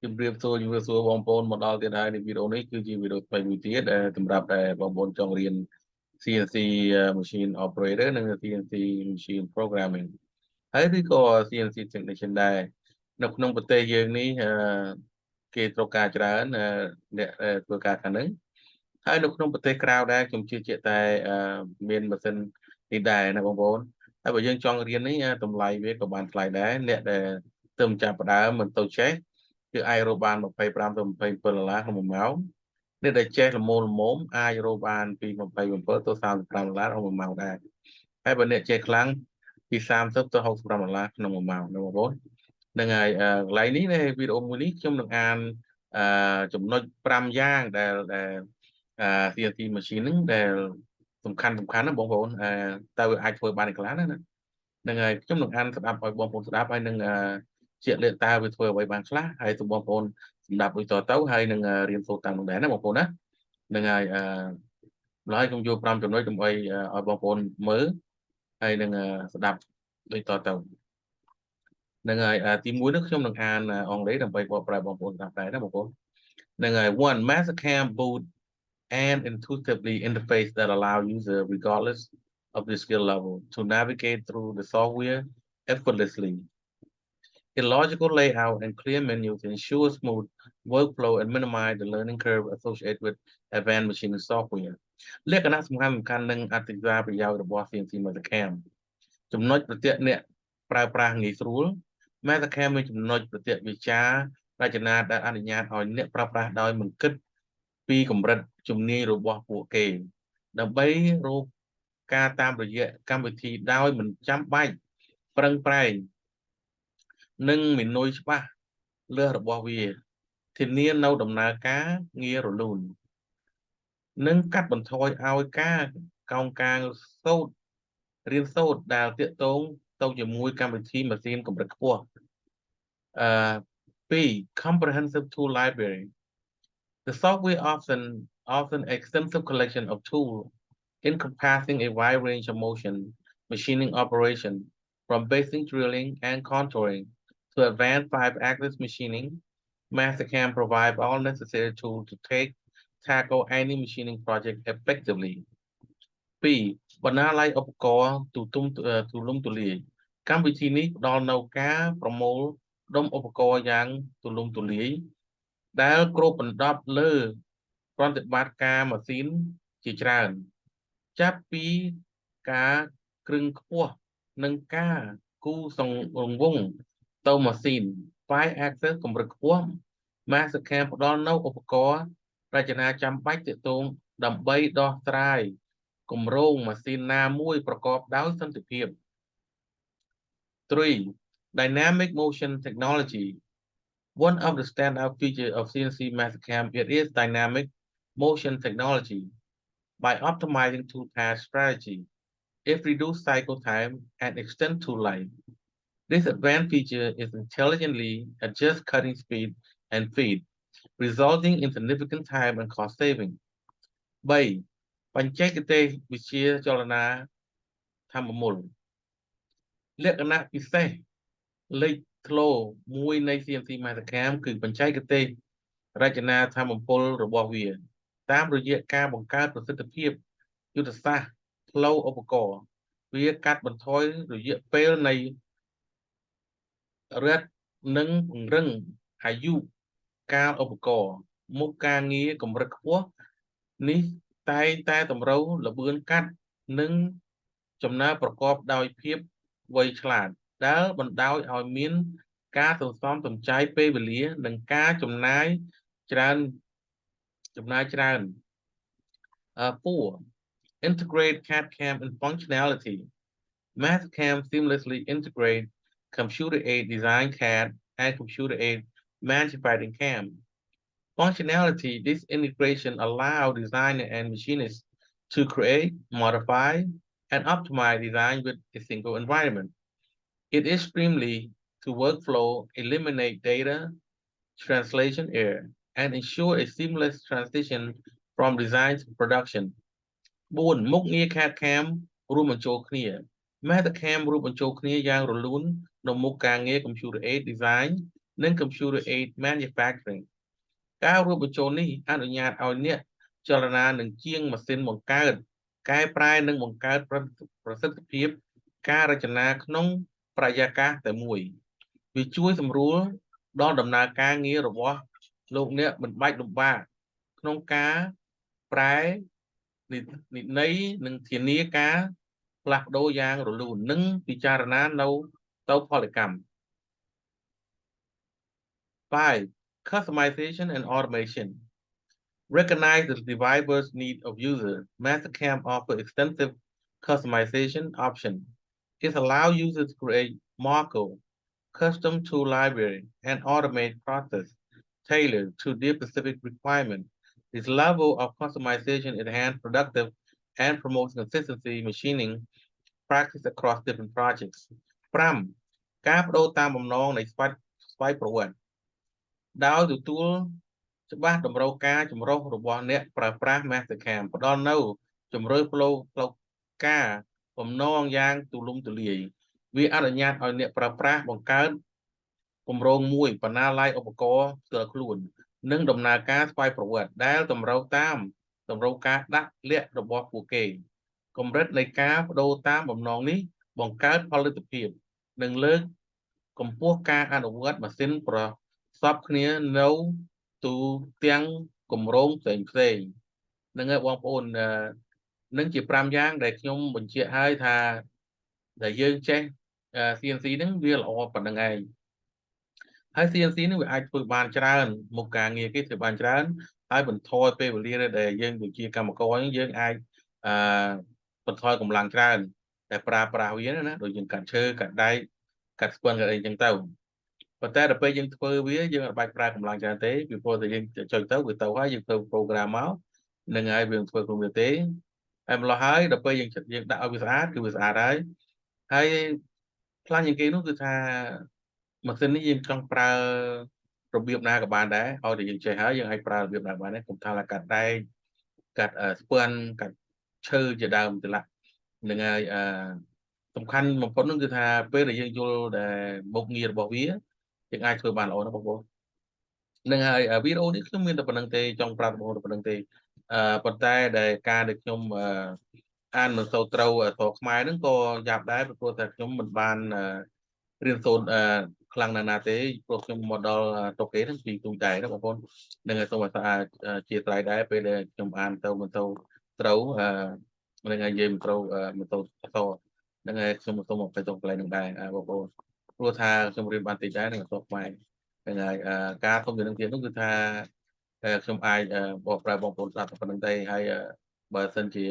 ជំរាបសួរបងប្អូនមកដល់ទៀតហើយនៃវីដេអូនេះគឺជាវីដេអូថ្មីមួយទៀតសម្រាប់បងប្អូនចង់រៀន CNC machine operator និង CNC machine programming ហើយឬក៏ CNC technician ដែរនៅក្នុងប្រទេសយើងនេះគេត្រូវការច្រើនអ្នកធ្វើការខាងហ្នឹងហើយនៅក្នុងប្រទេសក្រៅដែរខ្ញុំជឿជាក់តែមានម៉ាស៊ីននេះដែរណាបងប្អូនហើយបើយើងចង់រៀននេះតម្លៃវាក៏បានថ្លៃដែរអ្នកដែលទើបចាប់ផ្ដើមមិនទៅចេះគឺអាចរកបាន25ទៅ$27ក្នុង1ម៉ោងអ្នកដែលចេះល្មមអាចរកបានពី27ទៅ$35ក្នុង1ម៉ោងដែរហើយបើអ្នកចេះខ្លាំងពី30ទៅ$65ក្នុង1ម៉ោងណាបងប្អូនហ្នឹងហើយកន្លែងនេះនៅវីដេអូមួយនេះខ្ញុំនឹងអានចំណុច5យ៉ាងដែលCNC machine ហ្នឹងដែលសំខាន់ណាបងប្អូនតើវាអាចធ្វើបានខ្លះណាហ្នឹងហើយខ្ញុំនឹងអានស្ដាប់ឲ្យបងប្អូនស្ដាប់ហើយនឹងជាក់លាក់តើវាធ្វើអ្វីបានខ្លះហើយសូមបងប្អូនសម្ដាប់ដូចតទៅហើយនឹងរៀនសូត្រតាមនោះដែរណាបងប្អូនណាហ្នឹងហើយម្ល៉េះខ្ញុំយក5ចំណុចដើម្បីឲ្យបងប្អូនមើលហើយនឹងស្ដាប់ដូចតទៅហ្នឹងហើយទី1នេះខ្ញុំនឹងអានអង់គ្លេសដើម្បីបកប្រែបងប្អូនស្ដាប់ដែរណាបងប្អូនហ្នឹងហើយ one Mastercam boot and intuitively interface that allow user regardless of the skill level to navigate through the software effortlessly. A logical layout and clear menus ensure smooth workflow and minimize the learning curve associated with advanced machining software. លក្ខណៈសំខាន់និងអត្ថប្រយោជន៍របស់ CNC Mastercam ចំណុចប្រតិអ្នកប្រើប្រាស់ងាយស្រួល Mastercam មានចំណុចប្រតិវិចាររចនាដែលអនុញ្ញាតឲ្យអ្នកប្រើប្រាស់ដោយមិនគិតពីកម្រិតជំនាញរបស់ពួកគេដើម្បីរកការតាមរយៈកម្មវិធីដោយមិនចាំបាច់ប្រឹងប្រែងនិងមេនុយច្បាស់លើសរបស់វាធានានៅដំណើរការងាររលូននិងកាត់បន្ថយឲ្យការកោងកាងរៀនសូត្រដែលទាក់ទងទៅជាមួយកម្មវិធីម៉ាស៊ីនកម្រិតខ្ពស់2 comprehensive tool library The software often extensive collection of tools encompassing a wide range of motion machining operation from basic drilling and contouring to advanced 5-axis machining. Mastercam provides all necessary tools to tackle any machining project effectively. 2. បណ្ណាល័យឧបករណ៍ទូលំទូលាយកម្មវិធីនេះផ្ដល់នូវការប្រមូលផ្ដុំឧបករណ៍យ៉ាងទូលំទូលាយដែលគ្របដណ្ដប់លើប្រតិបត្តិការម៉ាស៊ីនជាច្រើនចាប់ពីការគ្រឹងខ្ពស់និងការគូសង្វង់ទៅម៉ាស៊ីន 5-axis កម្រិតខ្ពស់ Mastercam ផ្ដល់នូវឧបករណ៍រចនាចាំបាច់ទាក់ទងដើម្បីដោះស្រាយគម្រោងម៉ាស៊ីនណាមួយប្រកបដោយសន្តិភាព 3. Dynamic motion technology One of the standout features of CNC Mastercam is dynamic motion technology. By optimizing tool path strategy, it reduces cycle time and extends tool life. This advanced feature is intelligently adjusts cutting speed and feed, resulting in significant time and cost saving. 3. បច្ចេកទេសវិទ្យាចលនាធម្មមូលលក្ខណៈពិសេសលេចធ្លោមួយនៃ CNC Mastercam គឺបច្ចេកទេសរចនាធម្មពលរបស់វាតាមរយៈការបង្កើតប្រសិទ្ធភាពយុទ្ធសាស្ត្រផ្លូវឧបករណ៍វាកាត់បន្ថយរយៈពេលនៃរឹតនិងពង្រឹងអាយុកាលឧបករណ៍មុខការងារកម្រិតខ្ពស់នេះតែងតែតម្រូវល្បឿនកាត់និងចំណាយប្រកបដោយភាពវៃឆ្លាតដែលបណ្ដោយឲ្យមានការសន្សំសំចៃពេលវេលានិងការចំណាយច្រើន 4. Integrate CAD/CAM and functionality. Mastercam seamlessly integrate computer-aided design CAD and computer-aided manufacturing CAM. Functionality, this integration allows designers and machinists to create, modify, and optimize design with a single environment. It is streamlined to workflow, eliminate data translation error, and ensure a seamless transition from design to production. 4. មុខងារ CAD/CAM រួមបញ្ចូលគ្នា Mastercam រួមបញ្ចូលគ្នាយ៉ាងរលូននៅមុខការងារ Computer Aided Design និង computer aid manufacturing ការរួមបញ្ចូលនេះអនុញ្ញាតឲ្យអ្នកចលនានឹងជាងម៉ាស៊ីនបង្កើតកែប្រែនិងបង្កើតប្រសិទ្ធភាពការរចនាក្នុងបរិយាកាសតែមួយវាជួយសម្រួលដល់ដំណើរការងាររបស់លោកអ្នកមិនបាច់លំបាកក្នុងការប្រែនិន័យនិងធានាការផ្លាស់ប្ដូរយ៉ាងរលូននិងពិចារណានៅទៅផលិតកម្ម 5. Customization and automation. Recognize the diverse need of user. Mastercam offers extensive customization option. It allows users to create markup, custom tool library, and automate process tailored to their specific requirement. This level of customization enhances productive and promotes consistency machining practice across different projects. 5. ការបដូរតាមបំណងនៃស្វ័យប្រវត្តិ ដោយទទួលច្បាស់តម្រូវការចម្រុះរបស់អ្នកប្រើប្រាស់ Mastercam ផ្ដល់នូវជំរឿនផ្លូវការបំណងយ៉ាងទូលំទូលាយវាអនុញ្ញាតឲ្យអ្នកប្រើប្រាស់បង្កើតគម្រោងមួយបណ្ណាល័យឧបករណ៍ផ្ទាល់ខ្លួននិងដំណើរការស្វ័យប្រវត្តិដែលតម្រូវតាមតម្រូវការដាក់លាក់របស់ពួកគេកម្រិតនៃការបដូរតាមបំណងនេះបង្កើតផលិតភាពនិងលើកកម្ពស់ការអនុវត្តម៉ាស៊ីនប្រសពគ្នានៅទូទាំងគម្រោងផ្សេងហ្នឹងហើយបងប្អូននឹងជា5យ៉ាងដែលខ្ញុំបញ្ជាក់ឲ្យថាដែលយើងចេះ CNC ហ្នឹងវាល្អប៉ុណ្្នឹងឯងហើយ CNC ហ្នឹងវាអាចធ្វើបានច្រើនមុខការងារគេធ្វើបានច្រើនហើយបន្ថយពេលវេលាដែលយើងជាកម្មករយើងអាចបន្ថយកម្លាំងច្រើនតែប្រើប្រាស់វាណាដូចយើងកាត់ឈើកាត់ដែកកាត់ស្ពាន់កាត់អីចឹងទៅប៉ុន្តែដល់ពេលយើងធ្វើវាយើងអត់បាច់ប្រើកម្លាំងច្រើនទេពីព្រោះតែយើងចុចទៅវាទៅហើយយើងធ្វើ program មកនឹងហើយវាធ្វើខ្លួនវាទេហើយម្ល៉េះហើយដល់ពេលយើងដាក់ឲ្យវាស្អាតគឺវាស្អាតហើយខ្លាំងជាងគេនោះគឺថាម៉ាស៊ីននេះយើងចង់ប្រើរបៀបណាក៏បានដែរឲ្យតែយើងចេះហើយយើងអាចប្រើរបៀបណាបានដែរកុំថាកាត់ដែកកាត់ស្ពាន់កាត់ឈើជាដើមទៅឡានឹងហើយសំខាន់បំផុតនោះគឺថាពេលដែលយើងយល់ដែលមុខងាររបស់វាយើងអាចធ្វើបានល្អណាស់បងប្អូននឹងហើយវីដេអូនេះខ្ញុំមានតែប៉ុណ្្នឹងទេចង់ប្រាប់បងប្អូនតែប៉ុណ្្នឹងទេប៉ុន្តែដែលការដែលខ្ញុំអានមិនសូវត្រូវតខ្មែរហ្នឹងក៏យ៉ាប់ដែរព្រោះតែខ្ញុំមិនបានរៀនសូត្រខ្លាំងណាស់ទេព្រោះខ្ញុំមកដល់តុកគេហ្នឹងពីទូដែរណាបងប្អូននឹងហើយសូមជាត្រៃដែរពេលដែលខ្ញុំអានទៅមិនទៅត្រូវនឹងហើយនិយាយមិនត្រូវមិនទៅអសនឹងហើយខ្ញុំសូមទៅកន្លែងហ្នឹងដែរបងប្អូនព្រោះថាខ្ញុំរៀនបានតិចដែរនឹងអសខ្មែរហ្នឹងហើយការសុំជំនាញទៀតនោះគឺថាខ្ញុំអាចបកប្រែបងប្អូនស្ដាប់តែប៉ុណ្្នឹងទេហើយបើសិនជា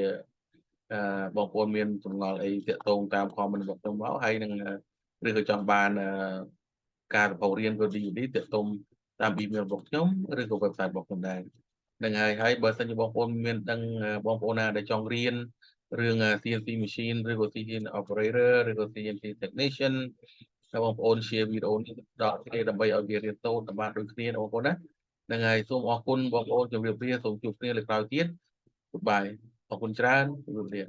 បងប្អូនមានចម្ងល់អីតាក់ទងតាម comment របស់ខ្ញុំមកហើយនឹងឬក៏ចង់បានការសម្ពោធរៀនឬ DVD តាក់ទងតាម email របស់ខ្ញុំឬក៏ website របស់ខ្ញុំដែរនឹងហើយបើសិនជាបងប្អូនមានដឹងបងប្អូនណាដែលចង់រៀនរឿង CNC machine ឬក៏ CNC operator ឬក៏ CNC technician ហើយបងប្អូន share វីដេអូនេះដល់គ្នាដើម្បីឲ្យវារៀនសូត្របានដូចគ្នាបងប្អូនណាហ្នឹងហើយសូមអរគុណបងប្អូនជម្រាបលាសូមជួបគ្នាលើកក្រោយទៀតបាយអរគុណច្រើនជម្រាបលា